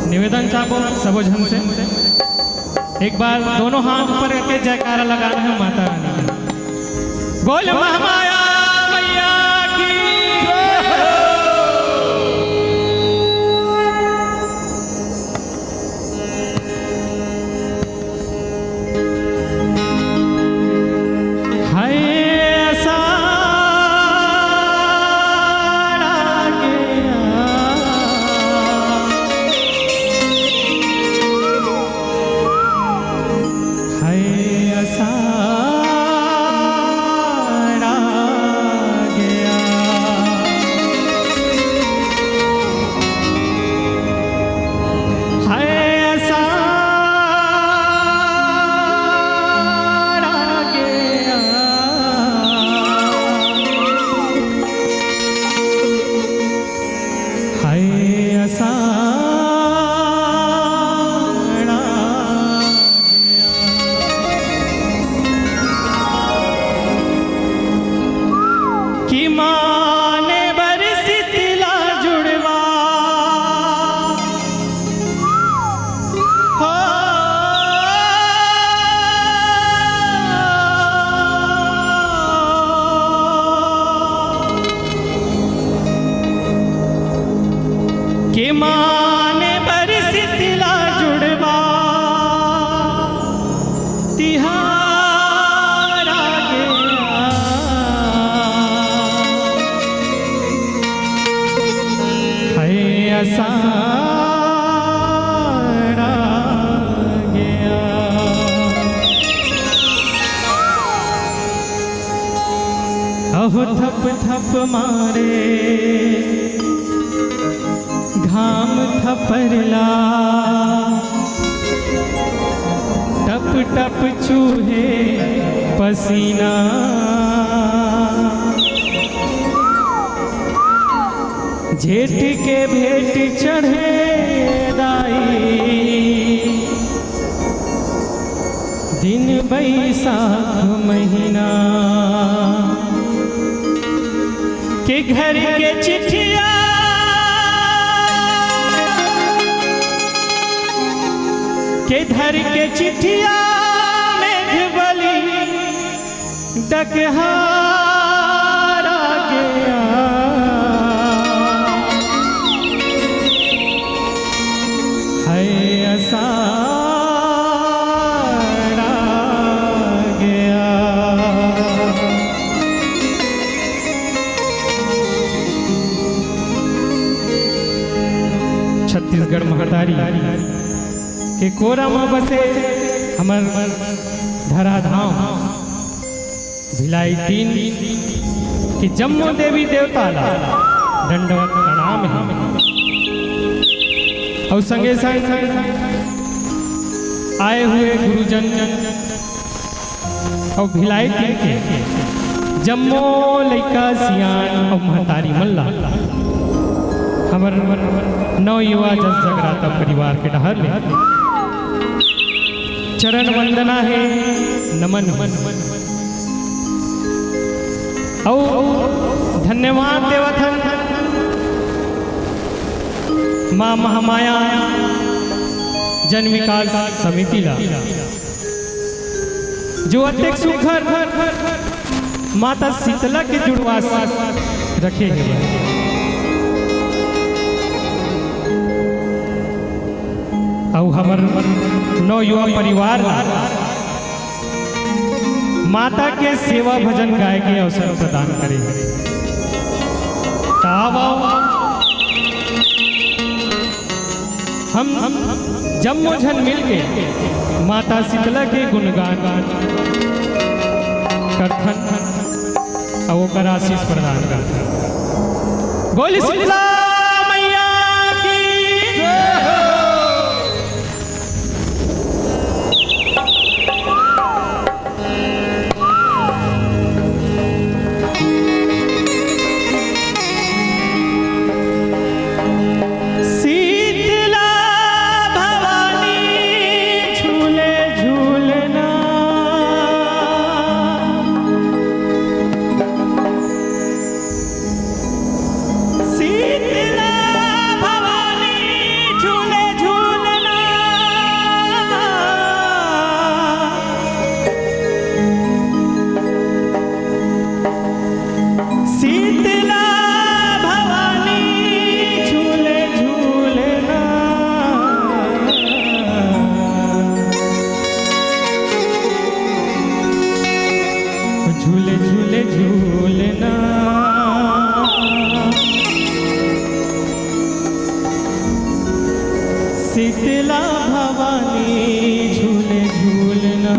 निवेदन चाहो सबो जन से एक बार दोनों हाथ ऊपर करके जयकारा लगाना है माता रानी का। बोल महामाया मैया की माने बरसितला जुड़वा तिहारा गया है असारा गया। अहो थप थप मारे घाम थपरला टप टप चूहे पसीना जेठ के भेंट चढ़े दाई दिन बैसाख महीना के घर के चिट्ठिया के धर के चिट्ठिया मेघबली डकहारा गया है असारा गया। छत्तीसगढ़ महतारी के कोरा में बसे हमर धराधाम भिलाई तीन कि जम्मू देवी देवता ला दंडवत प्रणाम है और संगे संग आए हुए गुरुजन और भिलाई तीन के जम्मू लइका सियान और महतारी मल्ला हमर नव युवा जस जगराता परिवार के डहर ले चरण वंदना है नमन औ धन्यवाद देवथन माँ महामाया जन विकास समिति ला जो अत्यक सुखर माता शीतला के जुड़वास रखे हैं। और हमर नौ युवा परिवार माता के सेवा भजन गाय के अवसर प्रदान करे। हम जम्मू झन मिल के माता शीतला के गुणगान करथन और ओकर आशीष प्रदान करथन। बोली शीतला मैया की जय। शीतला शीतला भवानी झूले झूलना।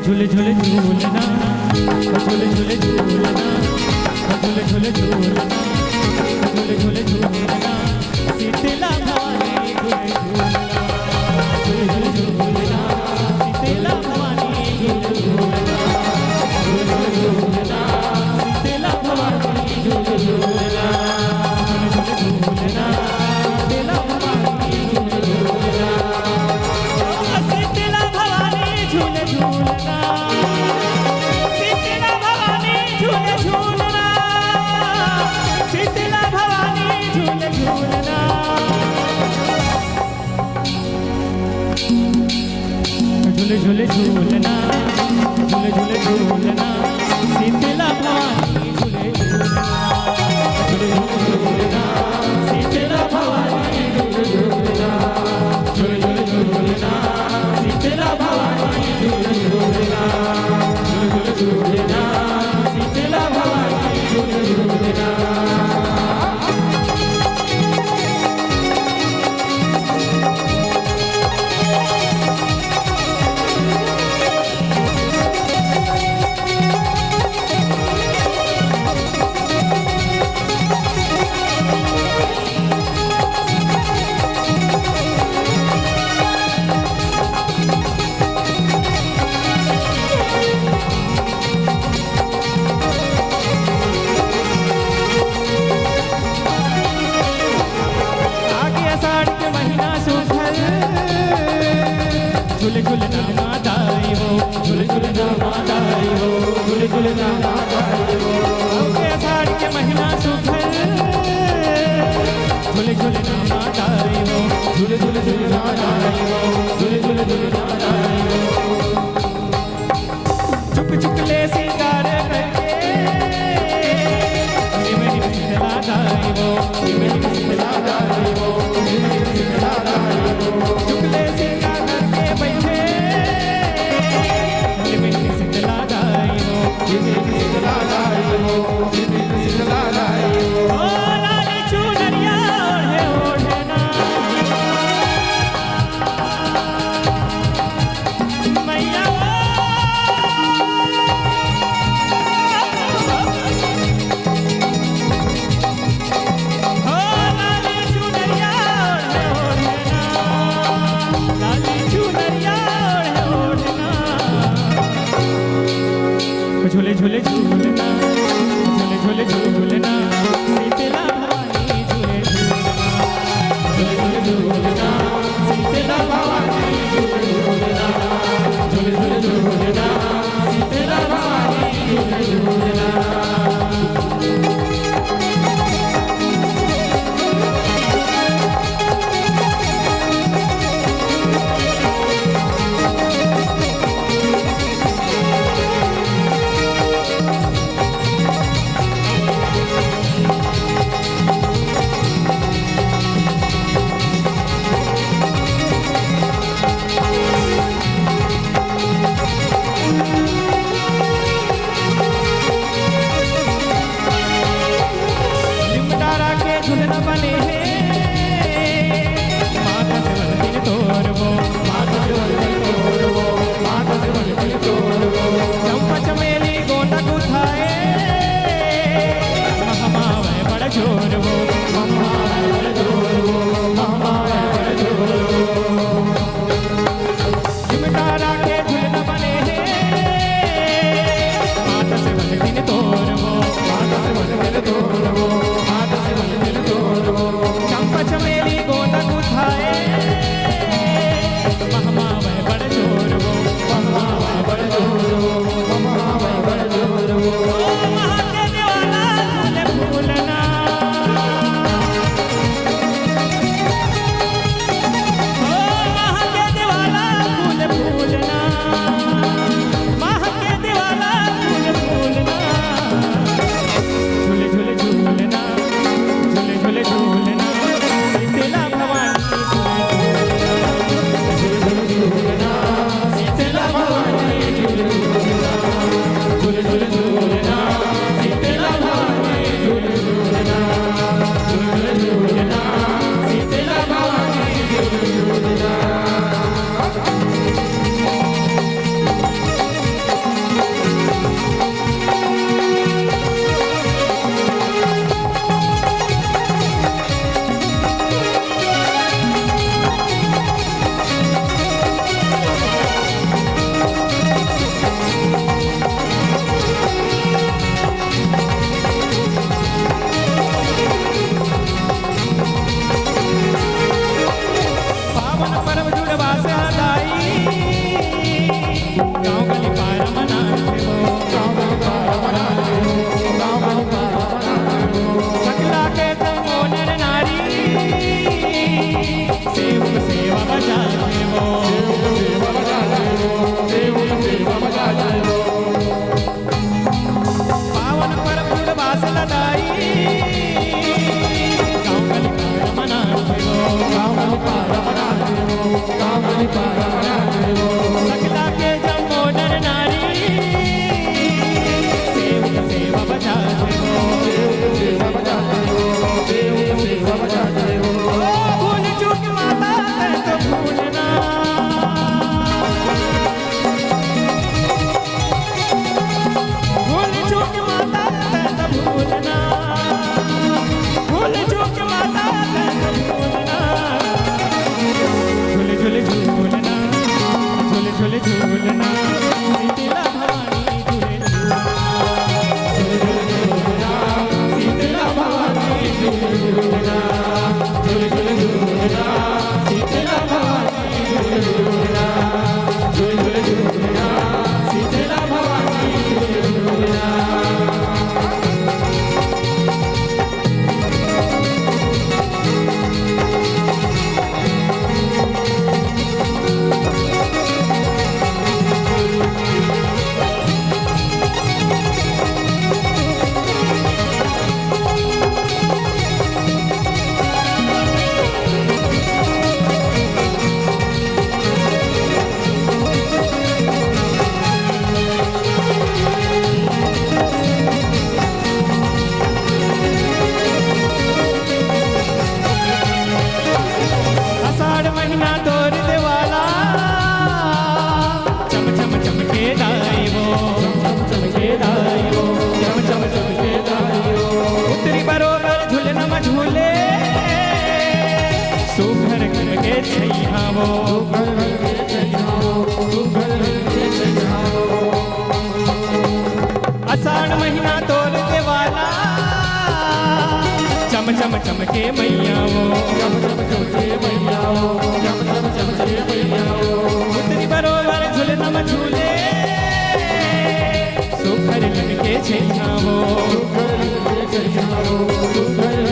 झूले झूले झूलना, झूले झूले झूलना, झूले झूले झूलना, झूले झूले झूलना, शीतला भवानी झूले झूलना, झूले झूले झूलना, शीतला भवानी झूले झूलना, झूले झूले झूलना, शीतला भवानी झूले झूलना, झूले झूले झूलना, शीतला भवानी झूले झूलना, शीतला भवानी झूले झूलना। झूले झूले झूलना, झूले झूले झूलना, शीतला भवानी झूले झूलना, झूले झूले झूलना, शीतला भवानी झूले झूलना, झूले झूले झूलना, शीतला भवानी झूले झूलना, झूले झूले झूलना, शीतला भवानी झूले झूलना। झूले झूलना माताई हो, झूले झूलना माताई हो, झूले झूलना माताई हो, आषाढ़ के महीना सुखल। झूले झूलना माताई हो, झूले झूले झूलना माताई हो, झूले झूले झूलना माताई हो। चुप चुप ले सिंगार करके मेरी शीतला दाई हो, मेरी शीतला दाई हो, मेरी शीतला दाई हो। चुप ले सिंगार बैठे मेरी शीतला दाई हो, मेरी शीतला दाई हो, मेरी शीतला दाई हो। ओ लाली चुनरिया ओढ़े ओढ़ना, मैया ओ लाली चुनरिया ओढ़े ओढ़ना, लाली चुनरिया झूले झूले झूलना, झूले झूले झूलना, शीतला भवानी झूले झूलना, झूले झूले झूलना, शीतला भवानी झूले झूलना, झूले झूले झूलना, शीतला भवानी झूले झूलना। पावन पर्व जुड़वा से हदाई गाँव गली पार मनाते हो सकला के जमो नर नारी सेवक सेवा बजाते हो पावन पर्व जुड़वा से हदाई गाँव गली पार मनाते हो सकला के जमो नर नारी सेवक सेवा बजाते हो भूल चूक माता है तो भूलना भूल चूक माता है तो भूलना भूल चूक माता है तो भूलना झूल झूल झूलना झूल झूल झूलना शीतला भवानी झूले शीतला भवानी झूलना झूल झूल झूलना शीतला भवानी झूलना झूल झूल झूलना शीतला भवानी झूलना आषाढ़ महीना तोर देवाला चम चम चमके दाई वो चमके दाई वो चम चम चमके दाई वो उतरी बरोबर झूलना म झूले सुघर घर के छैया वो आषाढ़ महीना तोर देवाला चम चम चमके मैया वो उतरी बरोबर झूलना म झूले सुखर लड़के छैया वो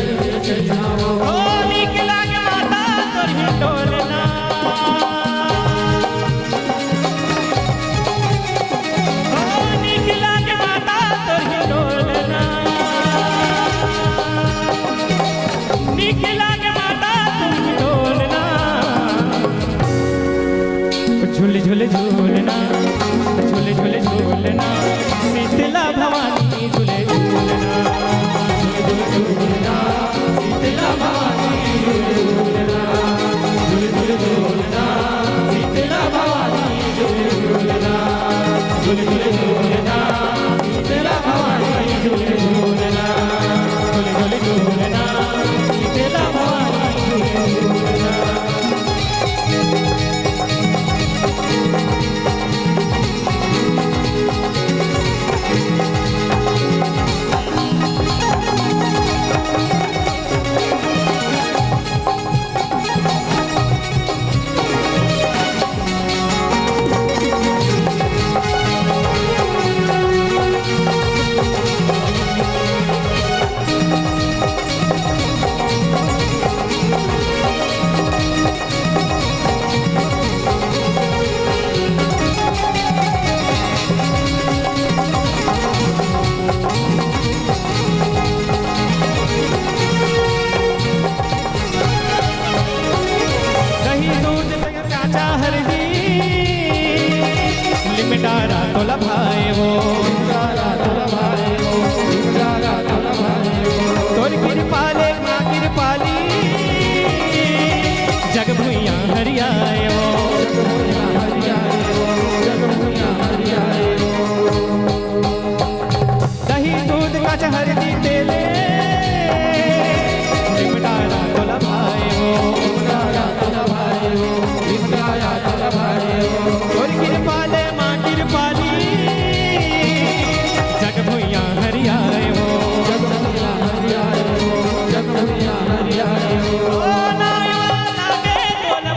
ओ नीक लागे माता तोर डोलना ओ नीक लागे माता तोर डोलना नीक लागे माता तुम डोलना झूल झूल झूलना झूल झूल झूलना शीतला भवानी झूले झूलना झूल झूल झूलना शीतला भवानी झूलना झूल झूल झूलना शीतला भवानी झूलना झूल झूल झूलना शीतला भवानी झूलना झूल झूल झूलना शीतला भवानी झूलना डारा तोला भाई वो तोर कृपाले माँ कृपाली जग भुइया हरियाए वो दही दूध कच हरदी तेले डारा तोला भाई वो तोर कृपाले माँ कृपाली जग भुइया हरियाए वो ओ नाया लागे बोल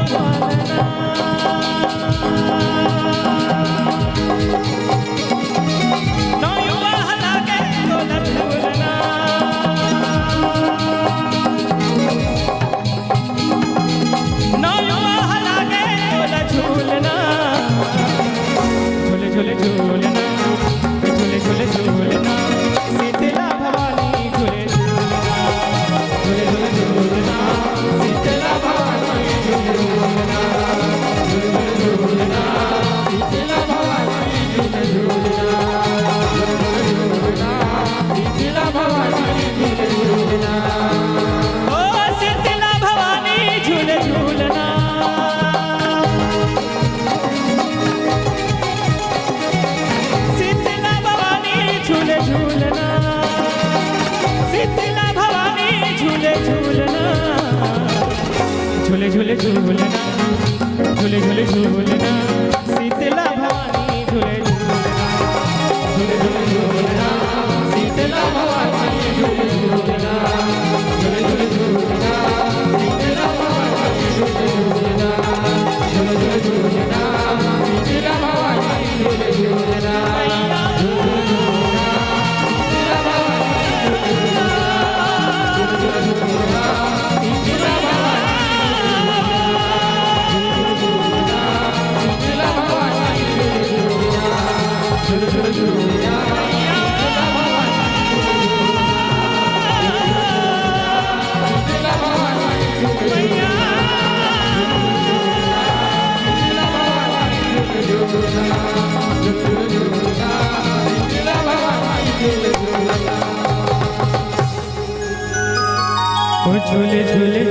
झूले झूले झूलना शीतला भवानी झूले झूले झूलना शीतला भवानी झूले झूलना झूले झूले झूलना शीतला भवानी झूले झूलना झूले झूले झूलना शीतला भवानी झूले झूलना झूले झूले